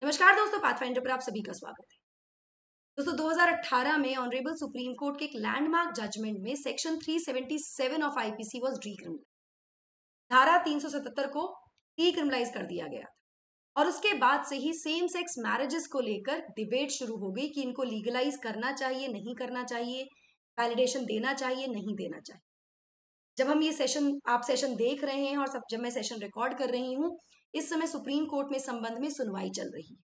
नमस्कार दोस्तों, पाथफाइंडर पर आप सभी का स्वागत है। दोस्तों 2018 में ऑनरेबल सुप्रीम कोर्ट के एक लैंडमार्क जजमेंट में section 377 of IPC was decriminalised. धारा 377 को डीक्रिमिनलाइज कर दिया गया था और उसके बाद से ही सेम सेक्स मैरिजेस को लेकर डिबेट शुरू हो गई कि इनको लीगलाइज करना चाहिए, नहीं करना चाहिए, वैलिडेशन देना चाहिए, नहीं देना चाहिए। जब हम ये आप सेशन देख रहे हैं और जब मैं सेशन रिकॉर्ड कर रही हूँ, इस समय सुप्रीम कोर्ट में इस संबंध में सुनवाई चल रही है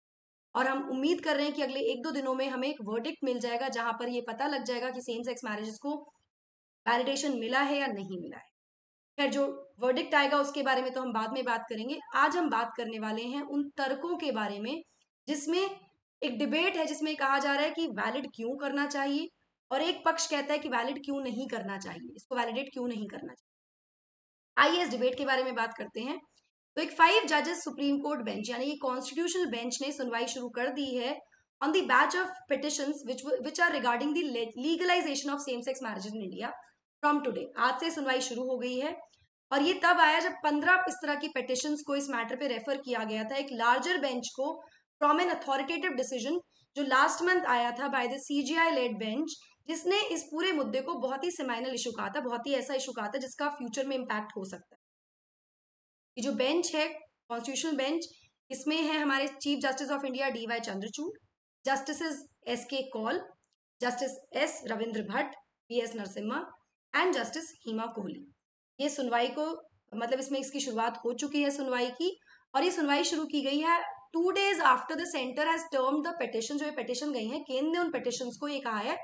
और हम उम्मीद कर रहे हैं कि अगले 1-2 दिनों में हमें एक वर्डिक्ट मिल जाएगा जहां पर ये पता लग जाएगा कि सेम सेक्स मैरिजेस को वैलिडेशन मिला है या नहीं मिला है। खैर, जो वर्डिक्ट आएगा उसके बारे में तो हम बाद में बात करेंगे। आज हम बात करने वाले हैं उन तर्कों के बारे में जिसमें एक डिबेट है, जिसमें कहा जा रहा है कि वैलिड क्यों करना चाहिए और एक पक्ष कहता है कि वैलिड क्यों नहीं करना चाहिए, इसको वैलिडेट क्यों नहीं करना चाहिए। आइए इस डिबेट के बारे में बात करते हैं। तो एक 5 जजेस सुप्रीम कोर्ट बेंच यानी कि कॉन्स्टिट्यूशनल बेंच ने सुनवाई शुरू कर दी है on the batch of petitions which are regarding the legalization of same sex marriages in India from today. आज से सुनवाई शुरू हो गई है और ये तब आया जब 15 इस तरह की पिटिशंस को इस मैटर पे रेफर किया गया था एक लार्जर बेंच को फ्रॉम एन अथॉरिटेटिव डिसीजन जो लास्ट मंथ आया था by the CJI led bench, जिसने इस पूरे मुद्दे को बहुत ही सेमाइनल इशू कहा था, बहुत ही ऐसा इशू कहा था जिसका फ्यूचर में इम्पैक्ट हो सकता है। ये जो बेंच है, कॉन्स्टिट्यूशनल बेंच, इसमें है हमारे chief justice of India DY Chandrachud, justice SK Kaul, justice S Ravindra Bhat, PS Narasimha and justice Hima Kohli. ये सुनवाई को इसमें इसकी शुरुआत हो चुकी है सुनवाई की और ये सुनवाई शुरू की गई है 2 days after the centre has termed the petition. जो ये पिटिशन गई है, केंद्र ने उन पिटिशंस को ये कहा है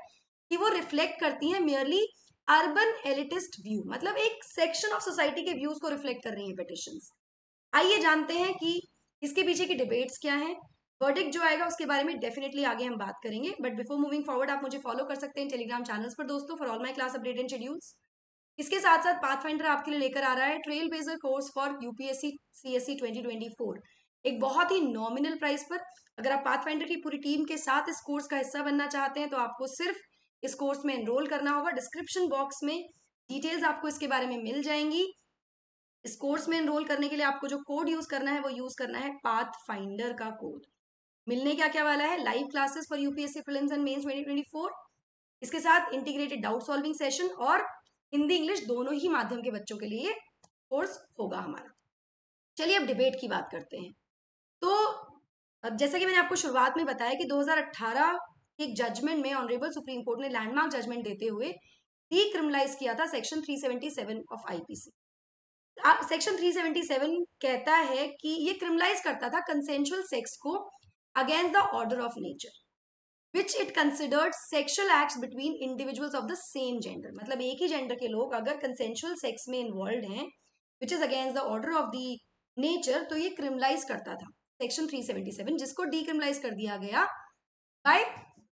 कि वो रिफ्लेक्ट करती है मेयरली अर्बन एलिटिस्ट व्यू, मतलब एक सेक्शन ऑफ सोसाइटी के व्यूज को रिफ्लेक्ट कर रही है पिटिशंस। आइए जानते हैं कि इसके पीछे की डिबेट्स क्या हैं। वर्डिक्ट जो आएगा उसके बारे में डेफिनेटली आगे हम बात करेंगे, बट बिफोर मूविंग फॉरवर्ड आप मुझे फॉलो कर सकते हैं टेलीग्राम चैनल्स पर दोस्तों, for all my class update and schedules. इसके साथ साथ पाथफाइंडर आपके लिए लेकर आ रहा है trail blazer course for UPSC CSE 2024 एक बहुत ही नॉमिनल प्राइस पर। अगर आप पाथफाइंडर की पूरी टीम के साथ इस कोर्स का हिस्सा बनना चाहते हैं तो आपको सिर्फ इस कोर्स में एनरोल करना होगा। डिस्क्रिप्शन बॉक्स में डिटेल्स आपको इसके बारे में मिल जाएंगी। इस कोर्स में एनरोल करने के लिए आपको जो कोड यूज करना है वो यूज करना है पाथफाइंडर का कोड। मिलने क्या क्या वाला है? Live classes for UPSC prelims and mains 2024, इसके साथ इंटीग्रेटेड डाउट सॉल्विंग सेशन और हिंदी इंग्लिश दोनों ही माध्यम के बच्चों के लिए कोर्स होगा हमारा। चलिए अब डिबेट की बात करते हैं। तो अब जैसा कि मैंने आपको शुरुआत में बताया कि 2018 के एक जजमेंट में ऑनरेबल सुप्रीम कोर्ट ने लैंडमार्क जजमेंट देते हुए डीक्रिमिनलाइज किया था सेक्शन 377 ऑफ आईपीसी। सेक्शन 377 कहता है कि ये क्रिमिनलाइज करता था कंसेंशुअल सेक्स को against the order of nature which it considered sexual acts between individuals of the same gender. मतलब एक ही जेंडर के लोग अगर कंसेंशुअल सेक्स में इन्वॉल्व हैं which is against the order of the nature, तो ये क्रिमिनलाइज करता था सेक्शन 377, जिसको डीक्रिमिनलाइज कर दिया गया by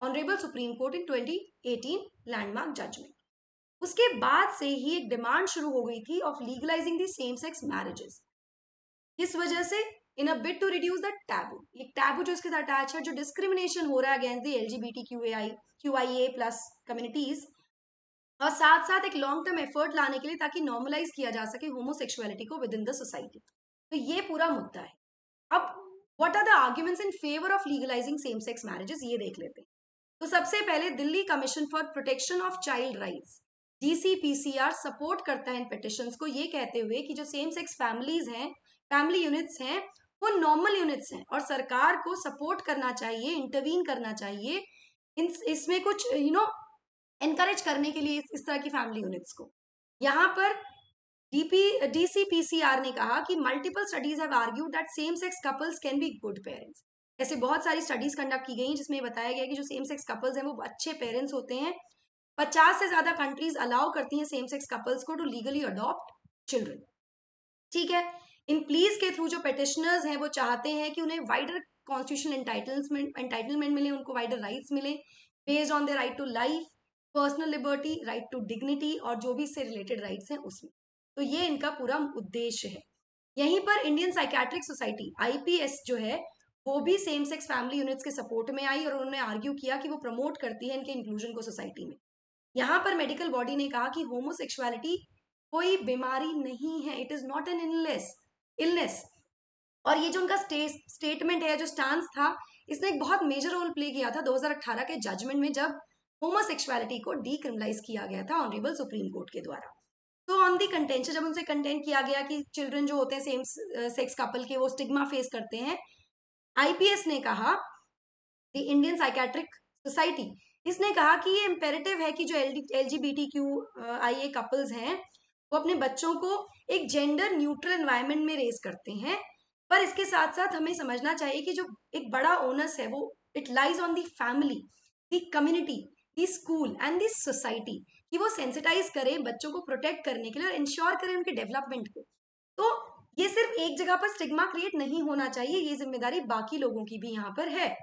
honourable supreme court in 2018 landmark judgment. उसके बाद से ही एक डिमांड शुरू हो गई थी of legalising the same sex marriages. इस वजह से in a bid to reduce the taboo, एक टैबू जो इसके साथ अटैच है, जो डिस्क्रिमिनेशन हो रहा है against the LGBTQIA plus communities, और साथ साथ एक लॉन्ग टर्म एफर्ट लाने के लिए ताकि नॉर्मलाइज किया जा सके होमोसेक्सुअलिटी को विद इन द सोसाइटी। तो ये पूरा मुद्दा है। अब what are the arguments in favour of legalising same sex marriages, ये देख लेते हैं। तो सबसे पहले Delhi commission for protection of child rights DCPCR support करता है इन पिटिशंस को, ये कहते हुए कि जो सेम सेक्स फैमिलीज हैं, फैमिली यूनिट्स हैं, वो नॉर्मल यूनिट्स हैं और सरकार को सपोर्ट करना चाहिए, इंटरवीन करना चाहिए इसमें कुछ एनकरेज करने के लिए इस तरह की फैमिली यूनिट्स को। यहाँ पर DCPCR ने कहा कि multiple studies have argued that same sex couples can be good parents. ऐसे बहुत सारी स्टडीज कंडक्ट की गई जिसमें बताया गया कि जो सेम सेक्स कपल्स हैं वो अच्छे पेरेंट्स होते हैं। 50 से ज्यादा कंट्रीज अलाउ करती हैं सेम सेक्स कपल्स को टू लीगली अडॉप्ट चिल्ड्रन। ठीक है, इन प्लीज के थ्रू जो पेटिशनर्स हैं वो चाहते हैं कि उन्हें वाइडर कॉन्स्टिट्यूशनल एंटाइटलमेंट मिले, उनको वाइडर राइट्स मिले based on the right to life, personal liberty, right to dignity और जो भी इससे रिलेटेड राइट्स हैं उसमें। तो ये इनका पूरा उद्देश्य है। यहीं पर इंडियन साइकेट्रिक सोसाइटी IPS जो है वो भी सेम सेक्स फैमिली यूनिट्स के सपोर्ट में आई और उन्होंने आर्ग्यू किया कि वो प्रमोट करती है इनके इंक्लूजन को सोसाइटी में। यहाँ पर मेडिकल बॉडी ने कहा कि होमोसेक्सुअलिटी कोई बीमारी नहीं है, it is not an illness. और ये जो उनका स्टेटमेंट है, जो स्टांस था, इसने एक बहुत मेजर रोल प्ले किया था 2018 के जजमेंट में, जब होमोसेक्सुअलिटी को डीक्रिमिनलाइज किया गया था ऑनरेबल सुप्रीम कोर्ट के द्वारा। तो ऑन दी कंटेंशन, जब उनसे कंटेंट किया गया कि चिल्ड्रन जो होते हैं सेम सेक्स कपल के, वो स्टिग्मा फेस करते हैं, आईपीएस ने कहा, द इंडियन साइकेट्रिक सोसाइटी, इसने कहा कि ये इम्पेरेटिव है कि जो LGBTQIA कपल्स हैं वो अपने बच्चों को एक जेंडर न्यूट्रल एनवायरनमेंट में रेज करते हैं, पर इसके साथ साथ हमें समझना चाहिए कि जो एक बड़ा ओनस है वो it lies on the family, the community, the school and the society, कि वो सेंसिटाइज करें बच्चों को प्रोटेक्ट करने के लिए और इंश्योर करें उनके डेवलपमेंट को। तो ये सिर्फ एक जगह पर स्टिग्मा क्रिएट नहीं होना चाहिए, ये जिम्मेदारी बाकी लोगों की भी यहाँ पर है।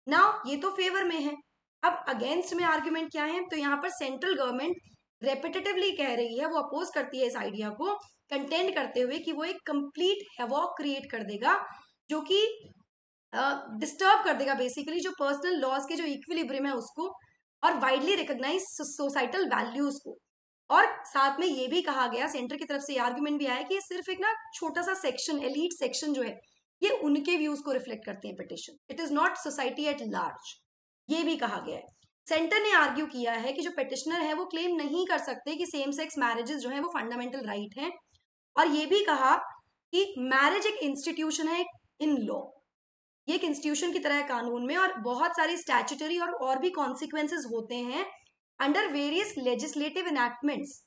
नाउ ये तो फेवर में है, अब अगेंस्ट में आर्ग्यूमेंट क्या है, तो यहाँ पर सेंट्रल गवर्नमेंट रेपिटेटिवली कह रही है, वो अपोज करती है इस आइडिया को, कंटेंड करते हुए कि वो एक कंप्लीट हैवॉक क्रिएट कर देगा, जो कि डिस्टर्ब कर देगा बेसिकली जो पर्सनल लॉज के जो इक्विलिब्रियम है उसको, और वाइडली रिकॉग्नाइज सोसाइटल वैल्यूज को। और साथ में ये भी कहा गया, सेंटर की तरफ से आर्ग्यूमेंट भी आया कि ये सिर्फ एक ना छोटा सा सेक्शन, एलीट सेक्शन जो है, ये उनके व्यूज को रिफ्लेक्ट करते हैं petition, it is not society at large, ये भी कहा गया है। सेंटर ने आर्ग्यू किया है कि जो पिटिशनर है वो क्लेम नहीं कर सकते कि सेम सेक्स मैरिजेस जो है वो फंडामेंटल राइट हैं, और ये भी कहा कि मैरिज एक इंस्टीट्यूशन है इन लॉ, ये एक इंस्टीट्यूशन की तरह है कानून में, और बहुत सारी स्टैट्यूटरी और भी कॉन्सिक्वेंसेज होते हैं under various legislative enactments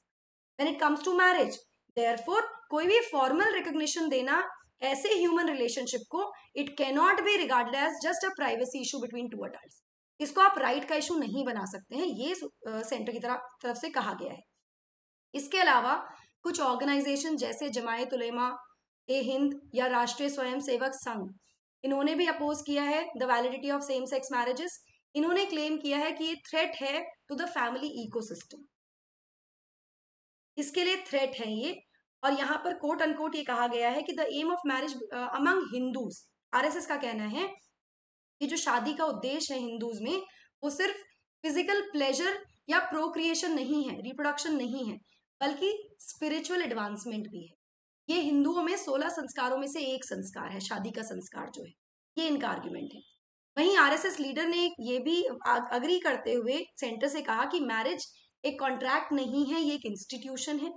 when it comes to marriage. Therefore कोई भी फॉर्मल रिकॉग्निशन देना ऐसे ह्यूमन रिलेशनशिप को, it cannot be regarded as just a privacy issue between two adults, इसको आप राइट का इशू नहीं बना सकते हैं, ये सेंटर की तरफ से कहा गया है। इसके अलावा कुछ ऑर्गेनाइजेशन जैसे जमायत उलेमा ए हिंद या राष्ट्रीय स्वयंसेवक संघ, इन्होंने भी अपोज किया है the validity of same sex marriages. इन्होंने क्लेम किया है कि ये थ्रेट है टू द फैमिली इकोसिस्टम, इसके लिए थ्रेट है ये। और यहाँ पर कोट अनकोट ये कहा गया है कि the aim of marriage among Hindus, RSS का कहना है कि जो शादी का उद्देश्य है हिंदूज में, वो सिर्फ फिजिकल प्लेजर या प्रोक्रिएशन नहीं है, रिप्रोडक्शन नहीं है, बल्कि स्पिरिचुअल एडवांसमेंट भी है। ये हिंदुओं में 16 संस्कारों में से एक संस्कार है, शादी का संस्कार जो है, ये इनका आर्ग्यूमेंट है। वहीं आरएसएस लीडर ने ये भी अग्री करते हुए सेंटर से कहा कि मैरिज एक कॉन्ट्रैक्ट नहीं है, ये एक इंस्टीट्यूशन है,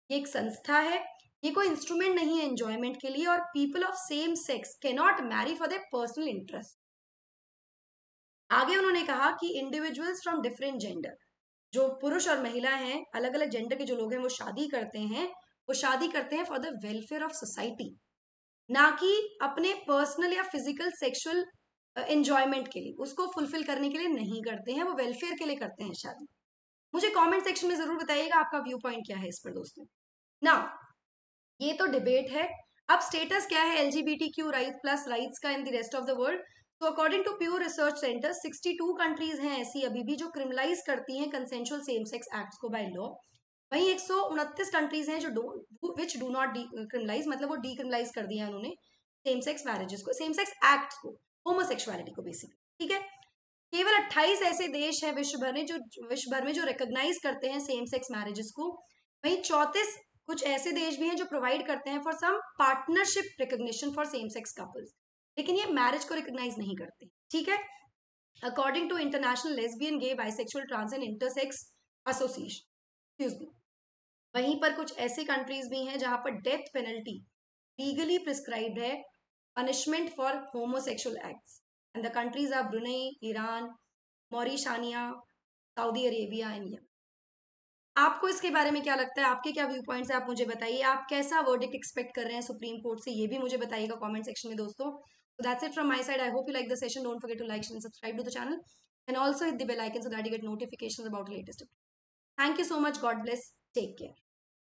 ये एक संस्था है, ये कोई इंस्ट्रूमेंट नहीं है एंजॉयमेंट के लिए, और people of same sex can not marry for their personal interest. आगे उन्होंने कहा कि इंडिविजुअल्स फ्रॉम डिफरेंट जेंडर, जो पुरुष और महिला हैं, अलग अलग जेंडर के जो लोग हैं, वो शादी करते हैं, वो शादी करते हैं for the welfare of society, ना कि अपने पर्सनल या फिजिकल सेक्सुअल एंजॉयमेंट के लिए, उसको फुलफिल करने के लिए नहीं करते हैं, वो वेलफेयर के लिए करते हैं शादी। मुझे कमेंट सेक्शन में जरूर बताइएगा आपका व्यू पॉइंट क्या है इस पर दोस्तों। ना ये तो डिबेट है, अब स्टेटस क्या है LGBTQ राइट प्लस राइट्स का in the rest of the world. तो according to Pew Research Center 62 countries हैं ऐसी अभी भी जो क्रिमिनलाइज करती हैं कंसेंशुअल सेम सेक्स एक्ट्स को बाय लॉ। वहीं 129 कंट्रीज हैं जो विच डू नॉट क्रिमिनलाइज, मतलब वो डीक्रिमिनलाइज कर दिया उन्होंने सेम सेक्स मैरिजेस को, सेम सेक्स एक्ट्स को, होमोसेक्सुअलिटी को बेसिकली, ठीक है। केवल 28 ऐसे देश हैं विश्व भर में जो रिकॉग्नाइज करते हैं सेम सेक्स मैरिजेस को। वहीं 34 कुछ ऐसे देश भी हैं जो प्रोवाइड करते हैं for some partnership recognition for same sex couples, लेकिन ये मैरिज को रिकॉग्नाइज नहीं करते, ठीक है। According to International Lesbian, Gay, Bisexual, Trans and Intersex Association, वहीं पर कुछ ऐसे कंट्रीज भी हैं जहां पर डेथ पेनल्टी लीगली प्रिस्क्राइब्ड है punishment for homosexual acts, and the countries are Brunei, Iran, Mauritania, Saudi Arabia and Yemen. आपको इसके बारे में क्या लगता है, आपके क्या व्यू पॉइंट्स है, आप मुझे बताइए। आप कैसा वर्डिक्ट एक्सपेक्ट कर रहे हैं सुप्रीम कोर्ट से, ये भी मुझे बताइएगा कमेंट सेक्शन में दोस्तों। So that's it from my side. I hope you like the session. Don't forget to like, share, and subscribe to the channel, and also hit the bell icon so that you get notifications about the latest updates. Thank you so much. God bless. Take care.